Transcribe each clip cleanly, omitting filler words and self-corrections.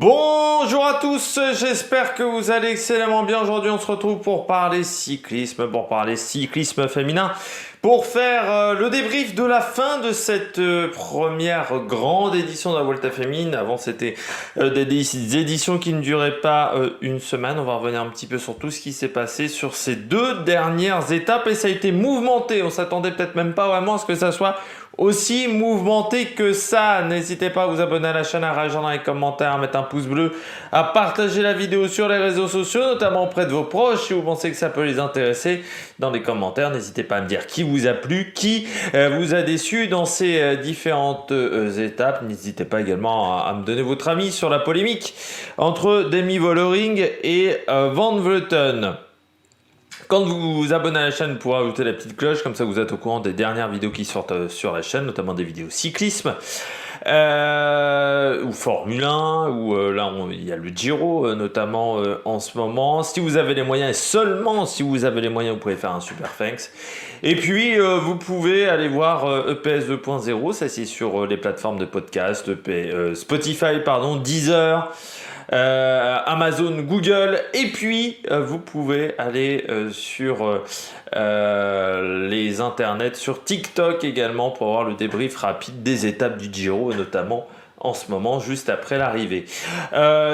Bonjour à tous, j'espère que vous allez excellemment bien. Aujourd'hui, on se retrouve pour parler cyclisme féminin, pour faire le débrief de la fin de cette première grande édition de la Vuelta féminine. Avant, c'était des éditions qui ne duraient pas une semaine. On va revenir un petit peu sur tout ce qui s'est passé sur ces deux dernières étapes et ça a été mouvementé. On s'attendait peut-être même pas vraiment à ce que ça soit aussi mouvementé que ça. N'hésitez pas à vous abonner à la chaîne, à réagir dans les commentaires, à mettre un pouce bleu, à partager la vidéo sur les réseaux sociaux, notamment auprès de vos proches si vous pensez que ça peut les intéresser. Dans les commentaires, n'hésitez pas à me dire qui vous a plu, qui vous a déçu dans ces différentes étapes. N'hésitez pas également à me donner votre avis sur la polémique entre Demi Vollering et Van Vleuten. Quand vous vous abonnez à la chaîne, vous pourrez ajouter la petite cloche, comme ça vous êtes au courant des dernières vidéos qui sortent sur la chaîne, notamment des vidéos cyclisme, ou Formule 1, ou là il y a le Giro notamment en ce moment. Si vous avez les moyens, et seulement si vous avez les moyens, vous pouvez faire un super thanks. Et puis vous pouvez aller voir EPS 2.0, ça c'est sur les plateformes de podcast, Spotify, Deezer, Amazon, Google, et puis vous pouvez aller sur les internets, sur TikTok également, pour avoir le débrief rapide des étapes du Giro, et notamment en ce moment, juste après l'arrivée.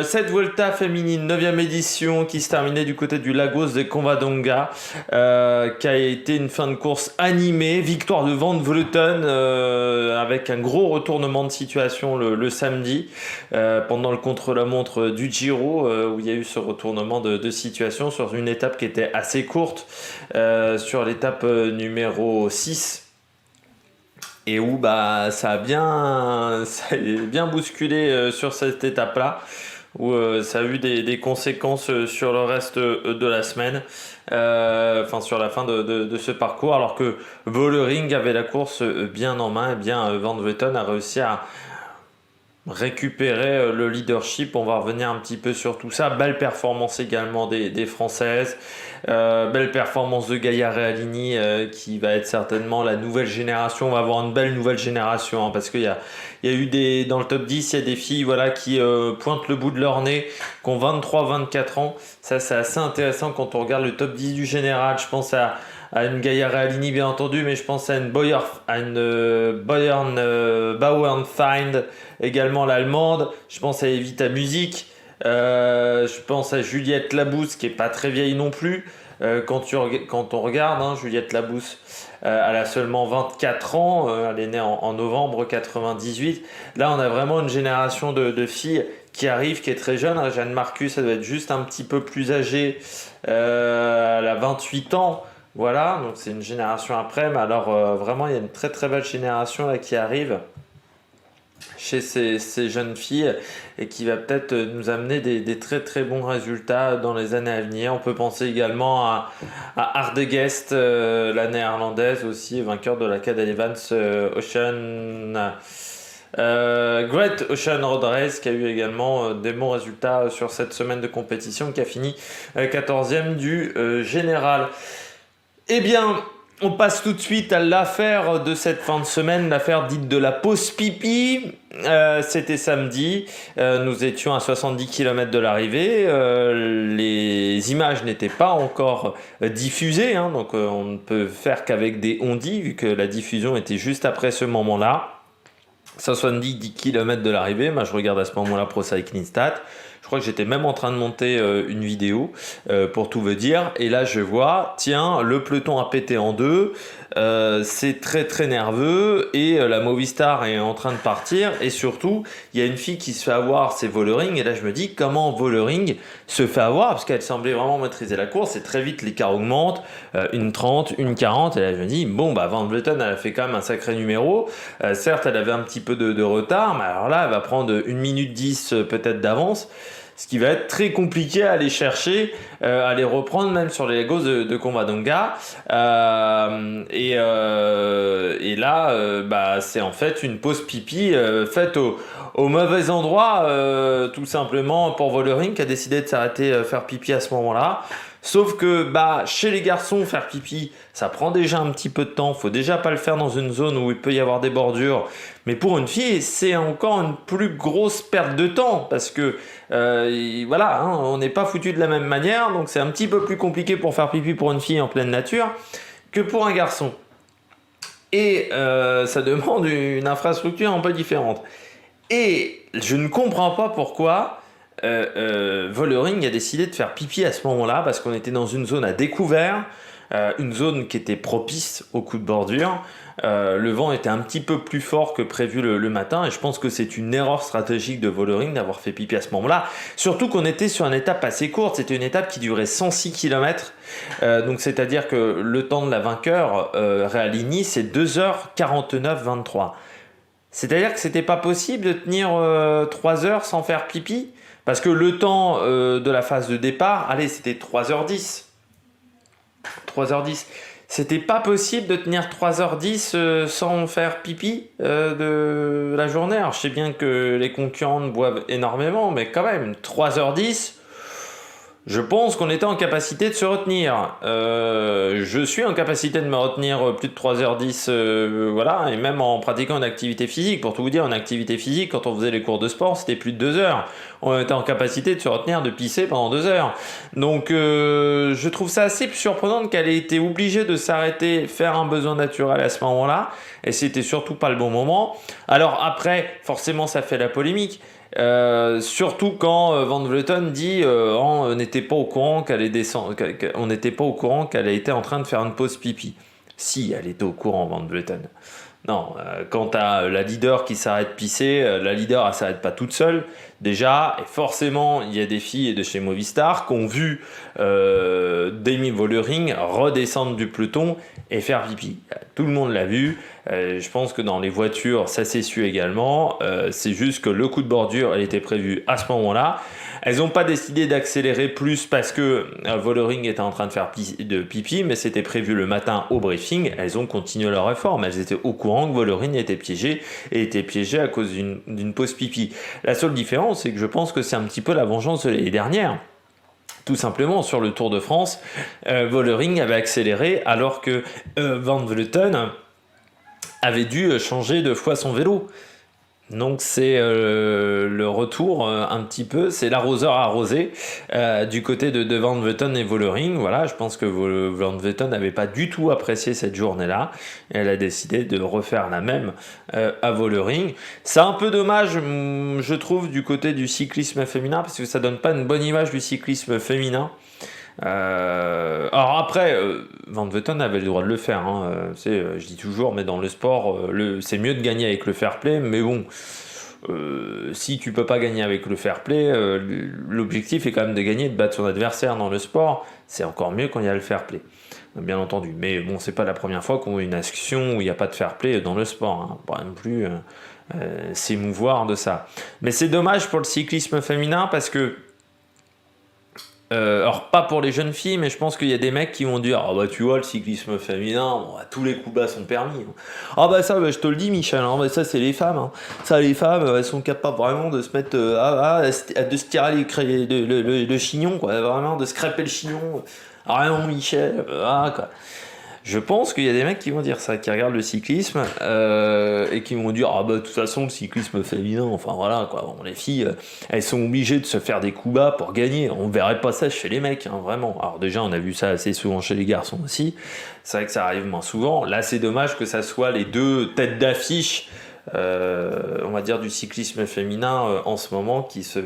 Cette Vuelta féminine, 9e édition, qui se terminait du côté du Lagos de Covadonga, qui a été une fin de course animée, victoire de Van Vleuten, avec un gros retournement de situation le samedi, pendant le contre-la-montre du Giro, où il y a eu ce retournement de situation sur une étape qui était assez courte, sur l'étape numéro 6. Et où ça a bien bousculé sur cette étape-là, où ça a eu des conséquences sur le reste de la semaine, sur la fin de ce parcours, alors que Vollering avait la course bien en main. Et bien Van Vleuten a réussi à récupérer le leadership. On va revenir un petit peu sur tout ça. Belle performance également des Françaises, belle performance de Gaia Realini, qui va être certainement la nouvelle génération. On va avoir une belle nouvelle génération, parce qu'il y a eu dans le top 10, il y a des filles qui pointent le bout de leur nez, qui ont 23-24 ans. Ça, c'est assez intéressant quand on regarde le top 10 du général. Je pense à une Gaia Realini bien entendu, mais je pense à une Bauernfeind, également l'allemande. Je pense à Evita Music, je pense à Juliette Labousse, qui est pas très vieille non plus. Quand on regarde, Juliette Labousse, elle a seulement 24 ans, elle est née en novembre 98. Là, on a vraiment une génération de filles qui arrive, qui est très jeune. Jeanne Marcus, elle doit être juste un petit peu plus âgée, elle a 28 ans. Voilà, donc c'est une génération après, mais alors vraiment il y a une très très belle génération là qui arrive chez ces jeunes filles, et qui va peut-être nous amener des très très bons résultats dans les années à venir. On peut penser également à Ardegest, la néerlandaise aussi, vainqueur de la Cadel Evans Great Ocean Road Race, qui a eu également des bons résultats sur cette semaine de compétition, qui a fini 14e du général. Eh bien, on passe tout de suite à l'affaire de cette fin de semaine, l'affaire dite de la pause pipi. C'était samedi, nous étions à 70 km de l'arrivée, les images n'étaient pas encore diffusées, donc on ne peut faire qu'avec des on-dit, vu que la diffusion était juste après ce moment-là. 70 km de l'arrivée, moi je regarde à ce moment-là Pro Cycling Stats. Je crois que j'étais même en train de monter une vidéo pour tout vous dire. Et là, je vois, tiens, le peloton a pété en deux. C'est très très nerveux. Et la Movistar est en train de partir. Et surtout, il y a une fille qui se fait avoir, c'est Vollering. Et là, je me dis, comment Vollering se fait avoir? Parce qu'elle semblait vraiment maîtriser la course. Et très vite, l'écart augmente. Une 30, une 40. Et là, je me dis, bon, Van Vleuten, elle a fait quand même un sacré numéro. Certes, elle avait un petit peu de retard. Mais alors là, elle va prendre 1 minute 10 peut-être d'avance. Ce qui va être très compliqué à aller chercher, à les reprendre même sur les Lagos de Covadonga. Et là, c'est en fait une pause pipi faite au mauvais endroit, tout simplement pour Vollering, qui a décidé de s'arrêter faire pipi à ce moment-là. Sauf que chez les garçons, faire pipi, ça prend déjà un petit peu de temps. Faut déjà pas le faire dans une zone où il peut y avoir des bordures. Mais pour une fille, c'est encore une plus grosse perte de temps parce que voilà, hein, on n'est pas foutu de la même manière. Donc c'est un petit peu plus compliqué pour faire pipi pour une fille en pleine nature que pour un garçon. Et ça demande une infrastructure un peu différente. Et je ne comprends pas pourquoi Vollering a décidé de faire pipi à ce moment-là, parce qu'on était dans une zone à découvert, une zone qui était propice aux coups de bordure. Le vent était un petit peu plus fort que prévu le matin, et je pense que c'est une erreur stratégique de Vollering d'avoir fait pipi à ce moment-là. Surtout qu'on était sur une étape assez courte, c'était une étape qui durait 106 km, donc c'est-à-dire que le temps de la vainqueur réaligné, c'est 2h49-23. C'est-à-dire que c'était pas possible de tenir 3 heures sans faire pipi, parce que le temps de la phase de départ, allez, c'était 3h10. 3h10. C'était pas possible de tenir 3h10 sans faire pipi de la journée. Alors je sais bien que les concurrentes boivent énormément, mais quand même, 3h10, je pense qu'on était en capacité de se retenir. Je suis en capacité de me retenir plus de 3h10, voilà, et même en pratiquant une activité physique. Pour tout vous dire, une activité physique, quand on faisait les cours de sport, c'était plus de 2 heures. On était en capacité de se retenir, de pisser pendant 2 heures. Donc je trouve ça assez surprenant qu'elle ait été obligée de s'arrêter, faire un besoin naturel à ce moment-là, et c'était surtout pas le bon moment. Alors après, forcément, ça fait la polémique. Surtout quand Van Vleuten dit on n'était pas au courant qu'elle est descend, on n'était pas au courant qu'elle était en train de faire une pause pipi. Si, elle était au courant, Van Vleuten. Non, quand t'as la leader qui s'arrête pisser, la leader elle s'arrête pas toute seule déjà, et forcément il y a des filles de chez Movistar qui ont vu Demi Vollering redescendre du peloton et faire pipi. Tout le monde l'a vu. Je pense que dans les voitures ça s'est su également. C'est juste que le coup de bordure elle était prévu à ce moment-là. Elles n'ont pas décidé d'accélérer plus parce que Vollering était en train de faire pipi, mais c'était prévu le matin au briefing. Elles ont continué leur effort, mais elles étaient au courant que Vollering était piégé et était piégé à cause d'une pause pipi. La seule différence, c'est que je pense que c'est un petit peu la vengeance de l'année dernière. Tout simplement, sur le Tour de France, Vollering avait accéléré alors que Van Vleuten avait dû changer 2 fois son vélo. Donc c'est le retour un petit peu, c'est l'arroseur arrosé du côté de Van Vleuten et Vollering. Voilà, je pense que Van Vleuten n'avait pas du tout apprécié cette journée-là. Et elle a décidé de refaire la même à Vollering. C'est un peu dommage, je trouve, du côté du cyclisme féminin, parce que ça donne pas une bonne image du cyclisme féminin. Alors après, Van Vleuten avait le droit de le faire, hein. Je dis toujours, mais dans le sport, c'est mieux de gagner avec le fair play, mais bon, si tu peux pas gagner avec le fair play, l'objectif est quand même de gagner, de battre son adversaire dans le sport. C'est encore mieux quand il y a le fair play, bien entendu. Mais bon, c'est pas la première fois qu'on voit une action où il n'y a pas de fair play dans le sport, hein. Pas non plus s'émouvoir de ça. Mais c'est dommage pour le cyclisme féminin parce que alors pas pour les jeunes filles, mais je pense qu'il y a des mecs qui vont dire ah bah tu vois le cyclisme féminin, bon, tous les coups bas sont permis. Ah bah ça je te le dis Michel, hein, bah, ça c'est les femmes. Hein. Ça les femmes elles sont capables vraiment de se mettre de se tirer le chignon quoi, vraiment de se crêper le chignon. Ah non Michel, quoi. Je pense qu'il y a des mecs qui vont dire ça, qui regardent le cyclisme et qui vont dire ah bah de toute façon le cyclisme féminin, enfin voilà quoi, bon, les filles elles sont obligées de se faire des coups bas pour gagner. On verrait pas ça chez les mecs, hein, vraiment. Alors déjà on a vu ça assez souvent chez les garçons aussi. C'est vrai que ça arrive moins souvent. Là c'est dommage que ça soit les deux têtes d'affiche. On va dire du cyclisme féminin en ce moment qui se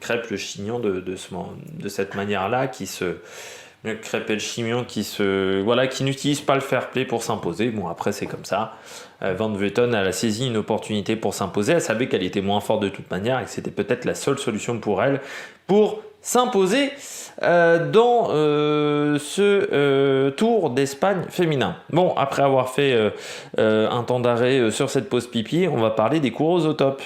crêpent le chignon de cette manière-là, qui se crêper le chignon, qui n'utilise pas le fair play pour s'imposer. Bon après c'est comme ça. Van Vleuten elle a saisi une opportunité pour s'imposer. Elle savait qu'elle était moins forte de toute manière et que c'était peut-être la seule solution pour elle pour s'imposer dans ce Tour d'Espagne féminin. Bon, après avoir fait un temps d'arrêt sur cette pause pipi, on va parler des coureuses au top.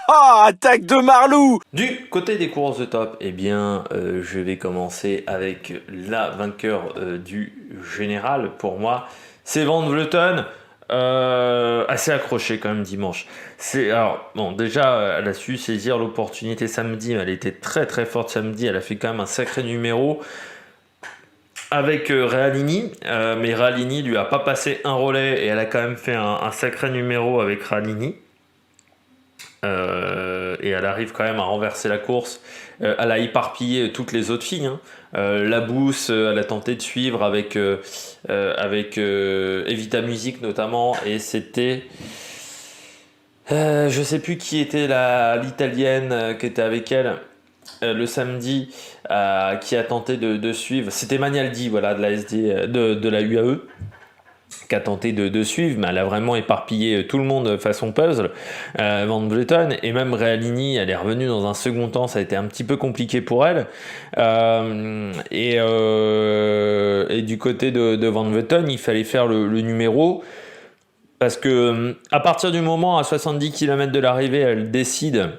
Attaque de Marlou! Du côté des courses de top, eh bien, je vais commencer avec la vainqueur du général. Pour c'est Van Vleuten. Assez accroché quand même dimanche. Alors, bon, déjà, elle a su saisir l'opportunité samedi. Elle était très très forte samedi. Elle a fait quand même un sacré numéro. avec Realini, mais Realini lui a pas passé un relais et elle a quand même fait un sacré numéro avec Realini. Et elle arrive quand même à renverser la course. Elle a éparpillé toutes les autres filles. Hein. La Bousse, elle a tenté de suivre avec Evita Music notamment, et c'était je sais plus qui était l'italienne qui était avec elle le samedi, qui a tenté de suivre. C'était Magnaldi, voilà, de la SD, de la UAE, qui a tenté de suivre, mais elle a vraiment éparpillé tout le monde façon puzzle. Van Vleuten, et même Realini, elle est revenue dans un second temps, ça a été un petit peu compliqué pour elle. Et du côté de Van Vleuten, il fallait faire le numéro, parce que à partir du moment à 70 km de l'arrivée, elle décide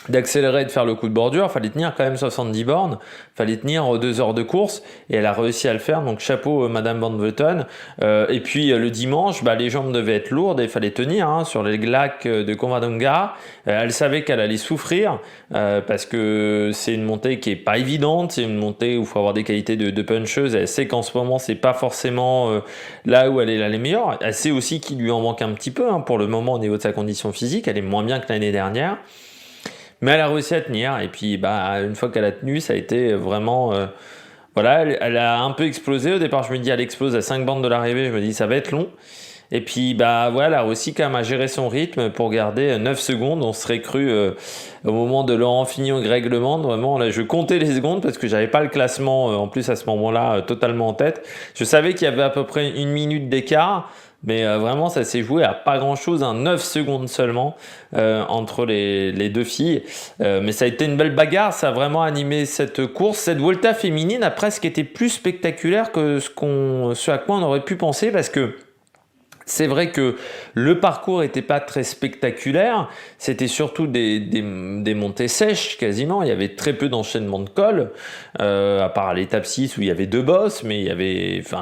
d'accélérer et de faire le coup de bordure. Il fallait tenir quand même 70 bornes, il fallait tenir 2 heures de course, et elle a réussi à le faire, donc chapeau Madame Van Vleuten. Et puis le dimanche, les jambes devaient être lourdes et il fallait tenir sur les glacs de Covadonga. Elle savait qu'elle allait souffrir, parce que c'est une montée qui est pas évidente, c'est une montée où il faut avoir des qualités de puncheuse. Elle sait qu'en ce moment c'est pas forcément là où elle est les meilleure. Elle sait aussi qu'il lui en manque un petit peu, pour le moment au niveau de sa condition physique, elle est moins bien que l'année dernière. Mais elle a réussi à tenir, et puis une fois qu'elle a tenu, ça a été vraiment... voilà, elle a un peu explosé. Au départ, je me dis, elle explose à 5 bandes de l'arrivée, je me dis, ça va être long. Et puis, voilà, elle a réussi quand même à gérer son rythme pour garder 9 secondes. On serait cru au moment de Laurent Fignon et Greg LeMond. Vraiment, là, je comptais les secondes parce que j'avais pas le classement, en plus à ce moment-là, totalement en tête. Je savais qu'il y avait à peu près 1 minute d'écart. Mais vraiment, ça s'est joué à pas grand-chose, 9 secondes seulement entre les deux filles. Mais ça a été une belle bagarre, ça a vraiment animé cette course. Cette Volta féminine a presque été plus spectaculaire que ce à quoi on aurait pu penser, parce que c'est vrai que le parcours n'était pas très spectaculaire, c'était surtout des montées sèches quasiment, il y avait très peu d'enchaînement de cols, à part l'étape 6 où il y avait 2 bosses, mais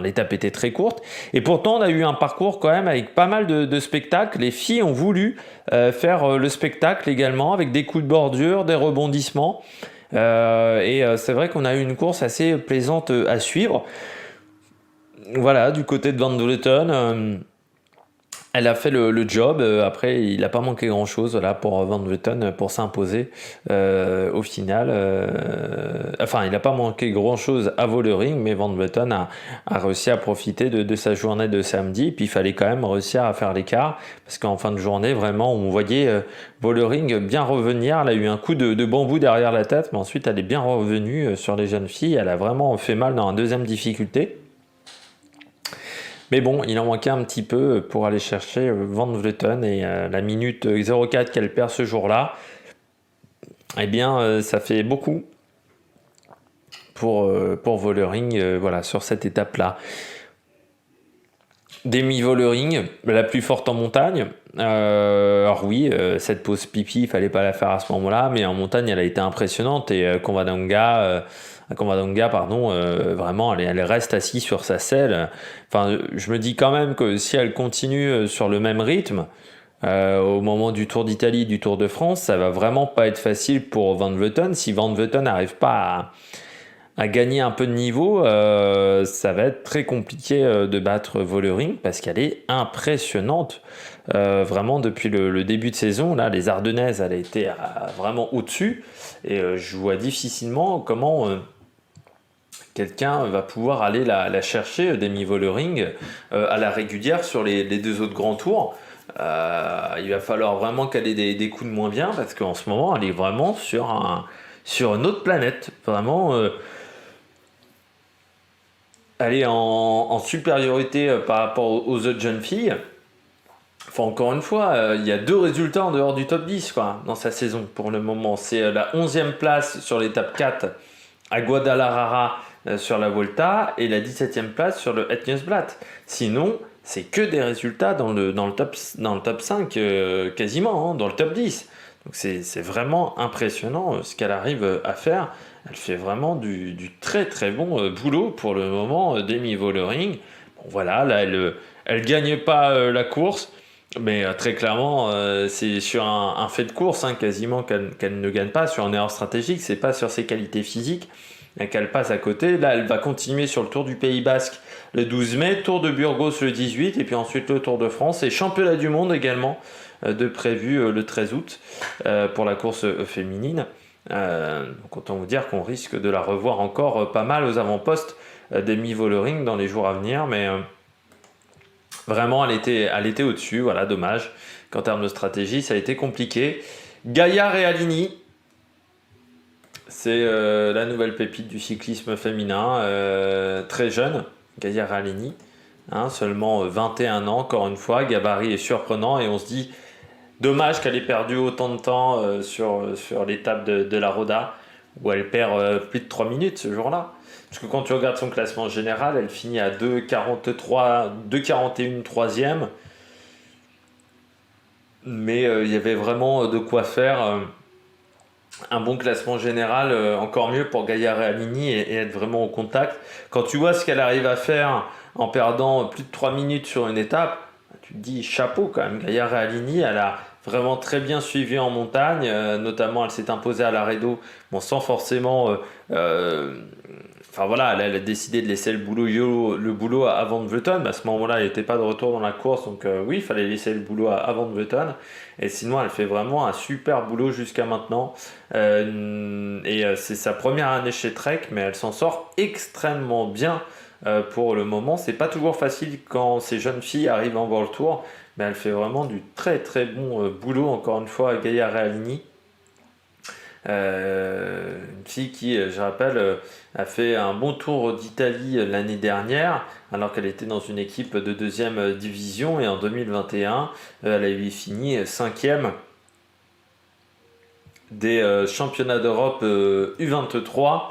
l'étape était très courte. Et pourtant on a eu un parcours quand même avec pas mal de spectacles. Les filles ont voulu faire le spectacle également, avec des coups de bordure, des rebondissements. C'est vrai qu'on a eu une course assez plaisante à suivre. Voilà, du côté de Van Vleuten, elle a fait le job. Après, il n'a pas manqué grand-chose pour Van Vleuten pour s'imposer au final. Il n'a pas manqué grand-chose à Vollering, mais Van Vleuten a réussi à profiter de sa journée de samedi. Puis il fallait quand même réussir à faire l'écart, parce qu'en fin de journée, vraiment, on voyait Vollering bien revenir. Elle a eu un coup de bambou derrière la tête, mais ensuite elle est bien revenue sur les jeunes filles. Elle a vraiment fait mal dans la deuxième difficulté. Mais bon, il en manquait un petit peu pour aller chercher Van Vleuten, et la minute 04 qu'elle perd ce jour-là, eh bien, ça fait beaucoup pour Vollering, sur cette étape-là. Demi Vollering, la plus forte en montagne. Alors oui, cette pause pipi, il fallait pas la faire à ce moment-là, mais en montagne, elle a été impressionnante, et Covadonga, vraiment, elle reste assise sur sa selle. Enfin, je me dis quand même que si elle continue sur le même rythme, au moment du Tour d'Italie, du Tour de France, ça va vraiment pas être facile pour Van Vleuten. Si Van Vleuten n'arrive pas à gagner un peu de niveau, ça va être très compliqué de battre Vollering, parce qu'elle est impressionnante. Vraiment, depuis le début de saison, là, les Ardennaises, elle a été vraiment au-dessus, et je vois difficilement comment quelqu'un va pouvoir aller la chercher, Demi Vollering, à la régulière sur les 2 autres grands tours. Il va falloir vraiment qu'elle ait des coups de moins bien, parce qu'en ce moment, elle est vraiment sur une autre planète. Vraiment, elle est en supériorité par rapport aux autres jeunes filles. Enfin, encore une fois, il y a 2 résultats en dehors du top 10 dans sa saison pour le moment. C'est la 11e place sur l'étape 4 à Guadalajara sur la Volta, et la 17e place sur le Etniesblatt. Sinon, c'est que des résultats dans le top 5 quasiment, dans le top 10. Donc c'est vraiment impressionnant ce qu'elle arrive à faire. Elle fait vraiment du très très bon boulot pour le moment, Demi Vollering. Bon, voilà, là elle gagne pas la course, mais très clairement c'est sur un fait de course quasiment qu'elle ne gagne pas, sur une erreur stratégique. C'est pas sur ses qualités physiques. et qu'elle passe à côté. Là, elle va continuer sur le Tour du Pays Basque le 12 mai, Tour de Burgos le 18, et puis ensuite le Tour de France et Championnat du Monde également de prévu le 13 août pour la course féminine. Donc autant vous dire qu'on risque de la revoir encore pas mal aux avant-postes d'Amy Vollering dans les jours à venir, mais vraiment elle était au-dessus, voilà, dommage qu'en termes de stratégie ça a été compliqué. Gaia Realini, c'est la nouvelle pépite du cyclisme féminin, très jeune, Gaia Realini, hein, seulement 21 ans, encore une fois, gabarit est surprenant et on se dit dommage qu'elle ait perdu autant de temps sur l'étape de la Roda, où elle perd plus de 3 minutes ce jour-là. Parce que quand tu regardes son classement général, elle finit à 2,41 troisième. Mais il y avait vraiment de quoi faire un bon classement général, encore mieux pour Gaia Realini et être vraiment au contact. Quand tu vois ce qu'elle arrive à faire en perdant plus de 3 minutes sur une étape, tu te dis chapeau quand même. Gaia Realini, elle a vraiment très bien suivi en montagne, notamment elle s'est imposée à l'Aredo, bon, sans forcément... Enfin voilà, elle a décidé de laisser le boulot à Van Vleuten. À ce moment-là, elle n'était pas de retour dans la course, donc oui, il fallait laisser le boulot à Van Vleuten. Et sinon, elle fait vraiment un super boulot jusqu'à maintenant. C'est sa première année chez Trek, mais elle s'en sort extrêmement bien pour le moment. C'est pas toujours facile quand ces jeunes filles arrivent en World Tour, mais elle fait vraiment du très très bon boulot, encore une fois, à Gaia Realini. Une fille qui, je rappelle, a fait un bon tour d'Italie l'année dernière, alors qu'elle était dans une équipe de deuxième division, et en 2021, elle avait fini 5e des championnats d'Europe U23.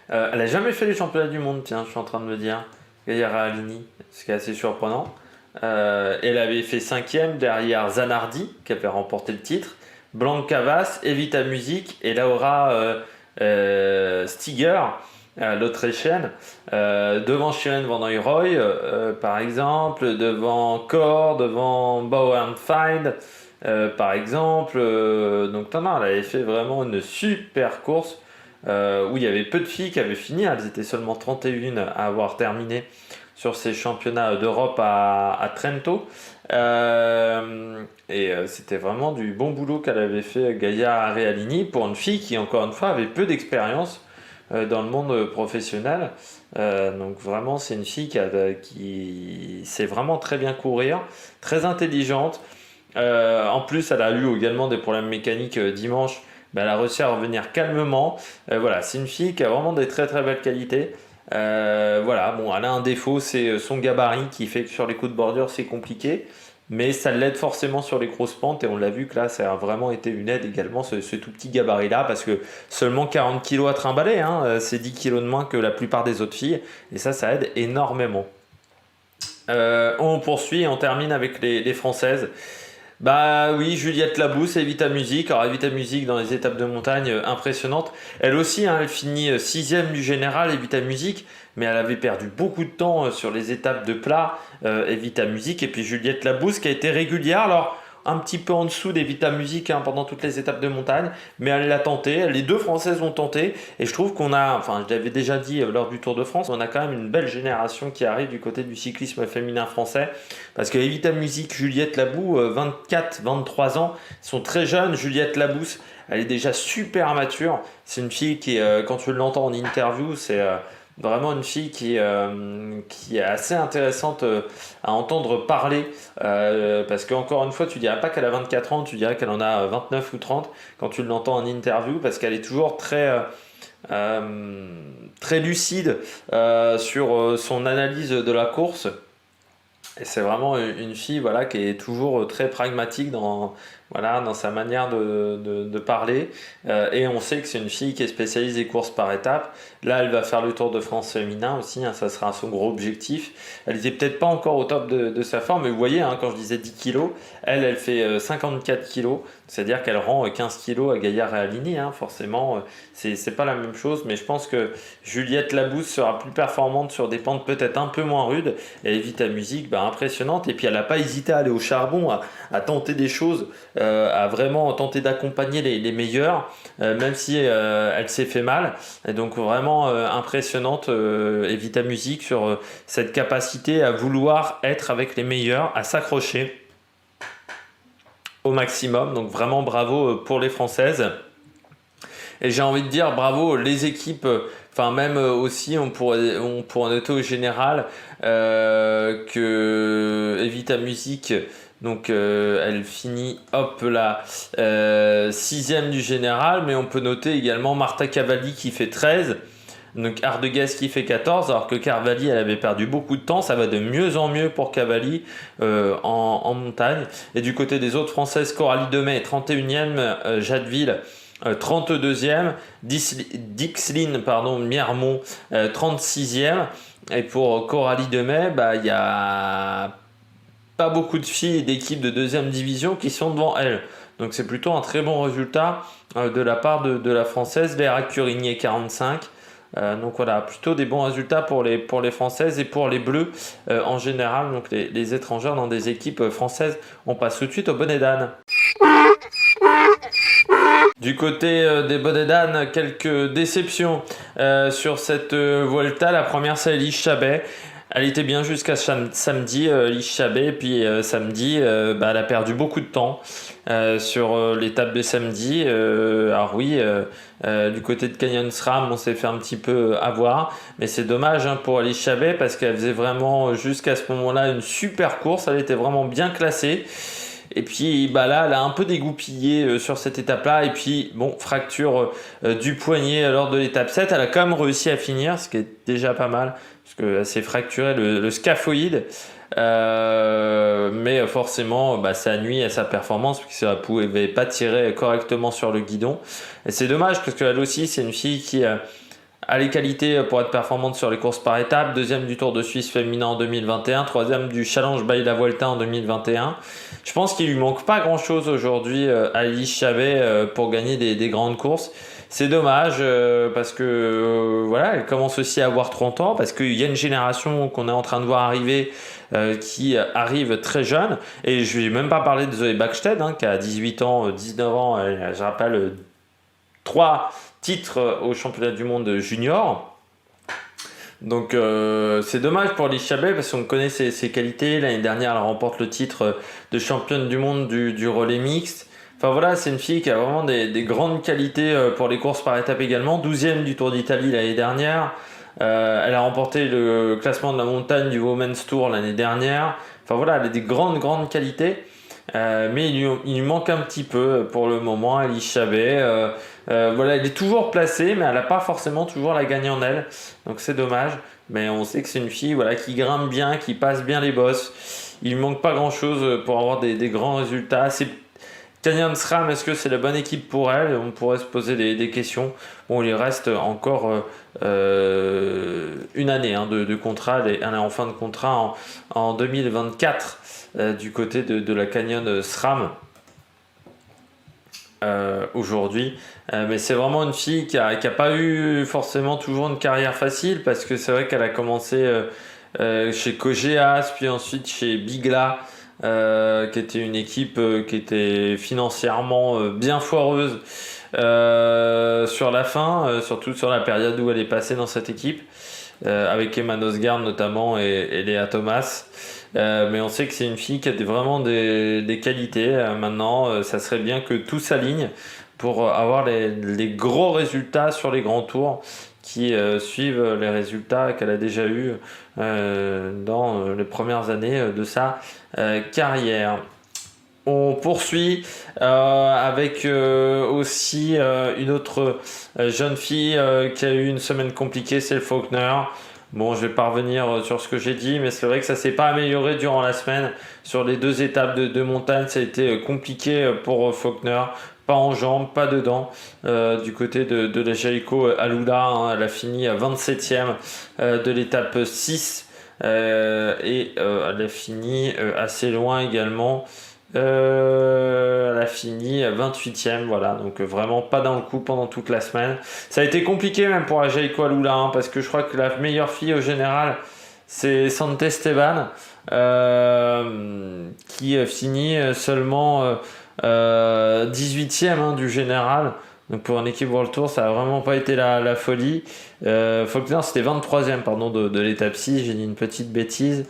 Elle n'a jamais fait les championnats du monde, tiens, je suis en train de me dire, Gaia Realini, ce qui est assez surprenant. Elle avait fait 5e derrière Zanardi, qui avait remporté le titre, Blanca Vas, Evita Music et Laura Stiger, l'Autrichienne, devant Shirin Van Nistelrooy, par exemple, devant Core, devant Bauernfeind, par exemple. Donc non, elle avait fait vraiment une super course où il y avait peu de filles qui avaient fini. Elles étaient seulement 31 à avoir terminé sur ces championnats d'Europe à Trento. C'était vraiment du bon boulot qu'elle avait fait Gaia Realini pour une fille qui, encore une fois, avait peu d'expérience dans le monde professionnel. Donc vraiment, c'est une fille qui sait vraiment très bien courir, très intelligente. En plus, elle a eu également des problèmes mécaniques dimanche. Ben, elle a réussi à revenir calmement. Voilà, c'est une fille qui a vraiment des très très belles qualités. Voilà, bon, elle a un défaut, c'est son gabarit qui fait que sur les coups de bordure c'est compliqué, mais ça l'aide forcément sur les grosses pentes et on l'a vu que là ça a vraiment été une aide également ce tout petit gabarit là, parce que seulement 40 kg à trimballer, hein, c'est 10 kg de moins que la plupart des autres filles et ça aide énormément. On poursuit et on termine avec les Françaises. Bah oui, Juliette Labousse et Evita Music. Alors Evita Music dans les étapes de montagne, impressionnante. Elle aussi, hein, elle finit 6e du général, Evita Music, mais elle avait perdu beaucoup de temps sur les étapes de plat, Evita Music. Et puis Juliette Labousse qui a été régulière, alors un petit peu en dessous d'Evita Music, hein, pendant toutes les étapes de montagne, mais elle l'a tenté. Les deux Françaises ont tenté et je trouve qu'on a, enfin je l'avais déjà dit lors du Tour de France, on a quand même une belle génération qui arrive du côté du cyclisme féminin français, parce que Evita Music, Juliette Labousse, 24-23 ans, sont très jeunes. Juliette Labousse, elle est déjà super mature. C'est une fille qui, quand tu l'entends en interview, c'est vraiment une fille qui est assez intéressante à entendre parler, parce qu'encore une fois, tu dirais pas qu'elle a 24 ans, tu dirais qu'elle en a 29 ou 30 quand tu l'entends en interview, parce qu'elle est toujours très lucide sur son analyse de la course. Et c'est vraiment une fille, voilà, qui est toujours très pragmatique dans sa manière de parler. Et on sait que c'est une fille qui est spécialisée des courses par étapes. Là, elle va faire le Tour de France féminin aussi, hein, ça sera son gros objectif. Elle n'était peut-être pas encore au top de sa forme, mais vous voyez, hein, quand je disais 10 kg, elle fait 54 kg. C'est-à-dire qu'elle rend 15 kg à Gaia Realini, hein, forcément. C'est pas la même chose, mais je pense que Juliette Labousse sera plus performante sur des pentes peut-être un peu moins rudes. Et Evita Music, impressionnante. Et puis elle n'a pas hésité à aller au charbon, à tenter des choses a vraiment tenté d'accompagner les meilleurs, même si elle s'est fait mal. Et donc vraiment impressionnante Evita Music sur cette capacité à vouloir être avec les meilleurs, à s'accrocher au maximum. Donc vraiment bravo pour les Françaises. Et j'ai envie de dire bravo les équipes, enfin même aussi on pourrait noter au général que Evita Music, donc elle finit hop là 6ème du général, mais on peut noter également Marta Cavalli qui fait 13. Donc Ardegast qui fait 14, alors que Cavalli elle avait perdu beaucoup de temps. Ça va de mieux en mieux pour Cavalli en montagne. Et du côté des autres Françaises, Coralie Demey 31e, Jadeville 32e, Dixline Miermont 36e. Et pour Coralie Demey, il y a pas beaucoup de filles d'équipes de deuxième division qui sont devant elle. Donc c'est plutôt un très bon résultat de la part de la Française. Léa Curigné 45. Donc voilà, plutôt des bons résultats pour les Françaises et pour les Bleus en général. Donc les étrangères dans des équipes françaises. On passe tout de suite au bonnet d'âne. Du côté des bonnets d'âne, quelques déceptions sur cette Vuelta. La première, c'est Elise Chabet. Elle était bien jusqu'à samedi, Elise Chabet. Puis samedi, elle a perdu beaucoup de temps sur l'étape de samedi. Alors oui, du côté de Canyon SRAM, on s'est fait un petit peu avoir. Mais c'est dommage pour Elise Chabet parce qu'elle faisait vraiment jusqu'à ce moment-là une super course. Elle était vraiment bien classée. Et puis là, elle a un peu dégoupillé sur cette étape-là. Et puis, fracture du poignet lors de l'étape 7. Elle a quand même réussi à finir, ce qui est déjà pas mal, parce qu'elle s'est fracturé le scaphoïde. Mais forcément, ça nuit à sa performance, parce qu'elle ne pouvait pas tirer correctement sur le guidon. Et c'est dommage, parce qu'elle aussi, c'est une fille qui a les qualités pour être performante sur les courses par étapes. 2e du Tour de Suisse féminin en 2021, 3e du Challenge by la Vuelta en 2021. Je pense qu'il lui manque pas grand chose aujourd'hui à Elise Chabet pour gagner des grandes courses. C'est dommage parce que voilà, elle commence aussi à avoir 30 ans, parce qu'il y a une génération qu'on est en train de voir arriver qui arrive très jeune. Et je ne vais même pas parler de Zoé Bachsted qui a 18 ans, 19 ans, je rappelle 3 titres au championnat du monde junior. Donc c'est dommage pour Elise Chabet parce qu'on connaît ses qualités. L'année dernière, elle remporte le titre de championne du monde du relais mixte. Enfin voilà, c'est une fille qui a vraiment des grandes qualités pour les courses par étapes également. 12e du Tour d'Italie l'année dernière. Elle a remporté le classement de la montagne du Women's Tour l'année dernière. Enfin voilà, elle a des grandes qualités. Mais il lui manque un petit peu pour le moment, Elise Chabet. Voilà, elle est toujours placée, mais elle n'a pas forcément toujours la gagne en elle. Donc c'est dommage. Mais on sait que c'est une fille qui grimpe bien, qui passe bien les bosses. Il ne manque pas grand-chose pour avoir des grands résultats. Canyon SRAM, est-ce que c'est la bonne équipe pour elle? On pourrait se poser des questions. Bon, il reste encore une année de contrat. Elle est en fin de contrat en 2024 du côté de la Canyon SRAM. Aujourd'hui, mais c'est vraiment une fille qui a pas eu forcément toujours une carrière facile, parce que c'est vrai qu'elle a commencé chez Cogeas, puis ensuite chez Bigla, qui était une équipe qui était financièrement bien foireuse sur la fin, surtout sur la période où elle est passée dans cette équipe, avec Emma Nosgard notamment et Léa Thomas. Mais on sait que c'est une fille qui a vraiment des qualités. Maintenant, ça serait bien que tout s'aligne pour avoir les gros résultats sur les grands tours qui suivent les résultats qu'elle a déjà eus dans les premières années de sa carrière. On poursuit avec aussi une autre jeune fille qui a eu une semaine compliquée, c'est le Faulkner. Bon, je vais pas revenir sur ce que j'ai dit, mais c'est vrai que ça s'est pas amélioré durant la semaine. Sur les 2 étapes de montagne, ça a été compliqué pour Faulkner. Pas en jambes, pas dedans. Du côté de la Jaïko Alula, elle a fini à 27e de l'étape 6. Et elle a fini assez loin également. Elle a fini 28e, voilà, donc vraiment pas dans le coup pendant toute la semaine. Ça a été compliqué même pour la Jaïko Alula, parce que je crois que la meilleure fille au général, c'est Sante Esteban, qui finit seulement 18e hein, du général. Donc pour une équipe World Tour, ça n'a vraiment pas été la folie. Faulkner, c'était 23e pardon, de l'étape 6, j'ai dit une petite bêtise.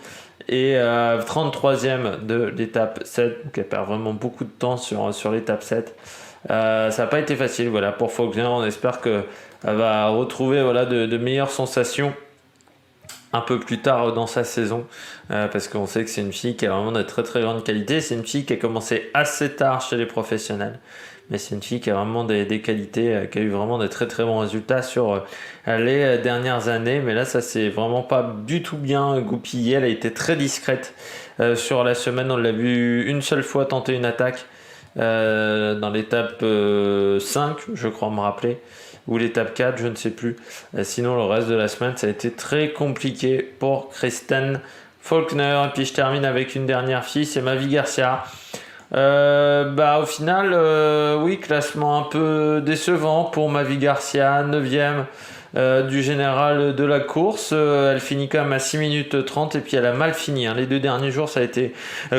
Et 33e de l'étape 7, donc elle perd vraiment beaucoup de temps sur l'étape 7. Ça n'a pas été facile voilà, pour Faulkner, on espère qu'elle va retrouver voilà, de meilleures sensations un peu plus tard dans sa saison, parce qu'on sait que c'est une fille qui a vraiment de très très grande qualité. C'est une fille qui a commencé assez tard chez les professionnels, mais c'est une fille qui a vraiment des qualités, qui a eu vraiment de très très bons résultats sur les dernières années. Mais là, ça s'est vraiment pas du tout bien goupillé. Elle a été très discrète sur la semaine. On l'a vu une seule fois tenter une attaque dans l'étape 5, je crois me rappeler, ou l'étape 4, je ne sais plus. Sinon, le reste de la semaine, ça a été très compliqué pour Kristen Faulkner. Et puis, je termine avec une dernière fille, c'est Mavi Garcia. Au final, oui, classement un peu décevant pour Mavi Garcia, 9e du général de la course. Elle finit quand même à 6 minutes 30 et puis elle a mal fini. Hein. Les 2 derniers jours, ça a été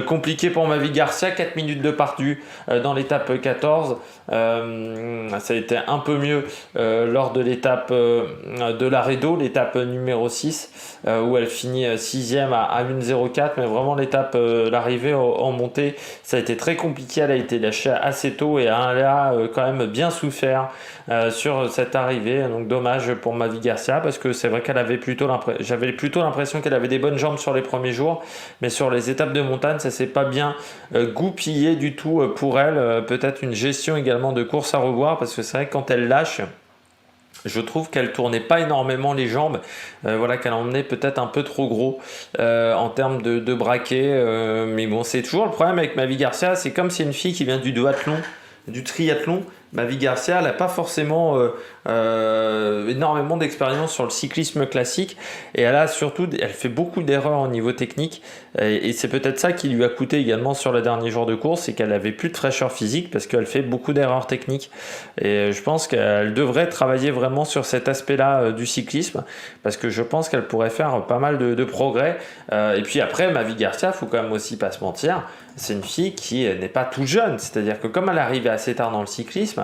compliqué pour Mavi Garcia. 4 minutes de perdu dans l'étape 14. Ça a été un peu mieux lors de l'étape de l'Aredo, l'étape numéro 6, où elle finit 6e à 1,04. Mais vraiment, l'étape, l'arrivée en montée, ça a été très compliqué. Elle a été lâchée assez tôt et elle a quand même bien souffert sur cette arrivée. Donc, dommage pour Mavi Garcia, parce que c'est vrai qu'elle avait j'avais plutôt l'impression qu'elle avait des bonnes jambes sur les premiers jours, mais sur les étapes de montagne, ça s'est pas bien goupillé du tout pour elle. Peut-être une gestion également de course à revoir, parce que c'est vrai que quand elle lâche, je trouve qu'elle tournait pas énormément les jambes, qu'elle emmenait peut-être un peu trop gros en termes de braquet, mais bon, c'est toujours le problème avec Mavi Garcia, c'est comme c'est une fille qui vient du duathlon, du triathlon. Mavi Garcia, elle n'a pas forcément énormément d'expérience sur le cyclisme classique, et elle fait beaucoup d'erreurs au niveau technique, et c'est peut-être ça qui lui a coûté également sur le dernier jour de course, c'est qu'elle avait plus de fraîcheur physique parce qu'elle fait beaucoup d'erreurs techniques, et je pense qu'elle devrait travailler vraiment sur cet aspect-là du cyclisme, parce que je pense qu'elle pourrait faire pas mal de progrès. Et puis après, Mavi Garcia, faut quand même aussi pas se mentir, c'est une fille qui n'est pas tout jeune, c'est-à-dire que comme elle est arrivée assez tard dans le cyclisme,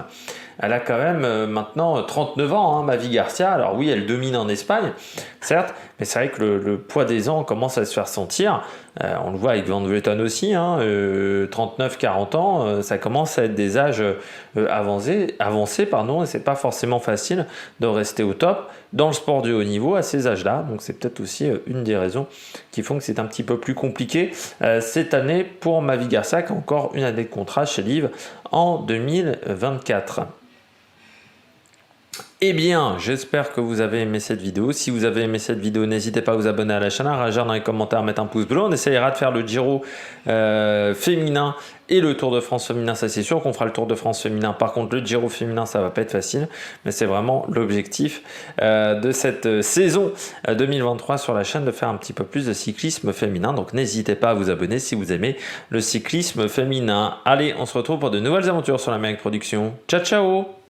elle a quand même maintenant 39 ans, hein, Mavi Garcia. Alors oui, elle domine en Espagne, certes, mais c'est vrai que le poids des ans commence à se faire sentir. On le voit avec Van Vleuten aussi, hein, 39-40 ans, ça commence à être des âges avancés, et c'est pas forcément facile de rester au top dans le sport du haut niveau à ces âges-là. Donc c'est peut-être aussi une des raisons qui font que c'est un petit peu plus compliqué cette année pour Mavi Garcia, qui a encore une année de contrat chez Liv en 2024. Eh bien, j'espère que vous avez aimé cette vidéo. Si vous avez aimé cette vidéo, n'hésitez pas à vous abonner à la chaîne, à réagir dans les commentaires, à mettre un pouce bleu. On essayera de faire le Giro féminin et le Tour de France féminin, ça c'est sûr qu'on fera le Tour de France féminin. Par contre, le Giro féminin, ça va pas être facile, mais c'est vraiment l'objectif de cette saison 2023 sur la chaîne, de faire un petit peu plus de cyclisme féminin. Donc n'hésitez pas à vous abonner si vous aimez le cyclisme féminin. Allez, on se retrouve pour de nouvelles aventures sur la Méric Production. Ciao, ciao!